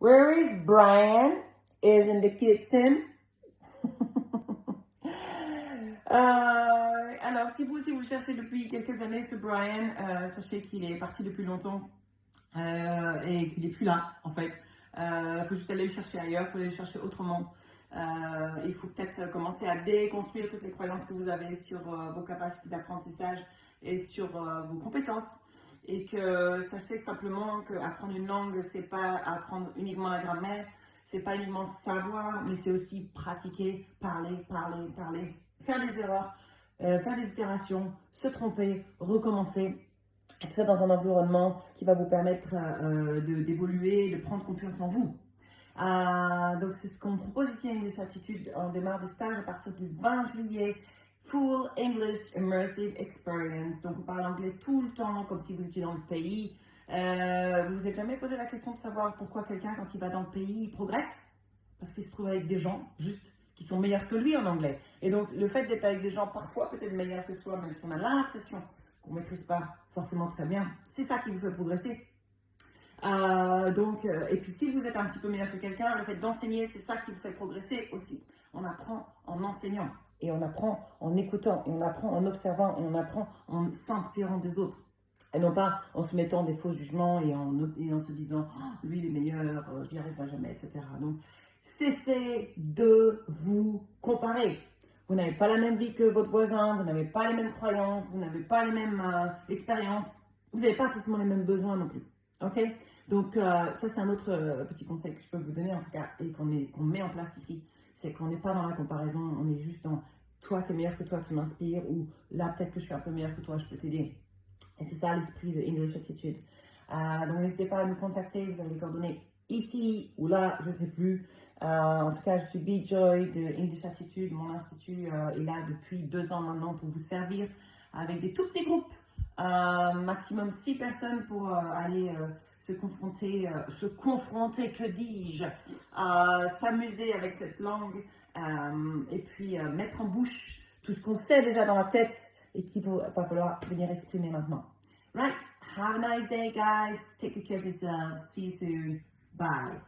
Where is Brian? Is in the kitchen. Alors, si vous aussi vous le cherchez depuis quelques années, ce Brian, sachez qu'il est parti depuis longtemps et qu'il n'est plus là, en fait. Il faut juste aller le chercher ailleurs, il faut aller le chercher autrement. Il faut peut-être commencer à déconstruire toutes les croyances que vous avez sur vos capacités d'apprentissage et sur vos compétences. Et que sachez simplement qu'apprendre une langue, c'est pas apprendre uniquement la grammaire, c'est pas uniquement savoir, mais c'est aussi pratiquer, parler, parler, parler, faire des erreurs, faire des itérations, se tromper, recommencer. Et tout ça dans un environnement qui va vous permettre d'évoluer, de prendre confiance en vous. Donc c'est ce qu'on propose ici à English Attitude. On démarre des stages à partir du 20 juillet. Full English Immersive Experience. Donc on parle anglais tout le temps, comme si vous étiez dans le pays. Vous vous êtes jamais posé la question de savoir pourquoi quelqu'un, quand il va dans le pays, il progresse? Parce qu'il se trouve avec des gens, juste, qui sont meilleurs que lui en anglais. Et donc le fait d'être avec des gens parfois peut-être meilleurs que soi, même si on a l'impression qu'on ne maîtrise pas forcément très bien, c'est ça qui vous fait progresser. Et puis si vous êtes un petit peu meilleur que quelqu'un, le fait d'enseigner, c'est ça qui vous fait progresser aussi. On apprend en enseignant, et on apprend en écoutant, et on apprend en observant, et on apprend en s'inspirant des autres. Et non pas en se mettant des faux jugements et en se disant oh, lui il est meilleur, j'y arriverai jamais, etc. Donc cessez de vous comparer. Vous n'avez pas la même vie que votre voisin, vous n'avez pas les mêmes croyances, vous n'avez pas les mêmes expériences, vous n'avez pas forcément les mêmes besoins non plus. Ok? Donc ça c'est un autre petit conseil que je peux vous donner en tout cas et qu'on met en place ici. C'est qu'on n'est pas dans la comparaison, on est juste dans toi tu es meilleur que toi, tu m'inspires ou là peut-être que je suis un peu meilleur que toi, je peux t'aider. Et c'est ça l'esprit de English Attitude. Donc n'hésitez pas à nous contacter, vous avez les coordonnées ici ou là, je ne sais plus. En tout cas, je suis Joy de English Attitude. Mon institut est là depuis 2 ans maintenant pour vous servir avec des tout petits groupes, maximum 6 personnes pour aller se confronter, que dis-je, s'amuser avec cette langue et puis mettre en bouche tout ce qu'on sait déjà dans la tête et qu'il va falloir venir exprimer maintenant. Right, have a nice day guys, take good care of yourselves, see you soon, bye.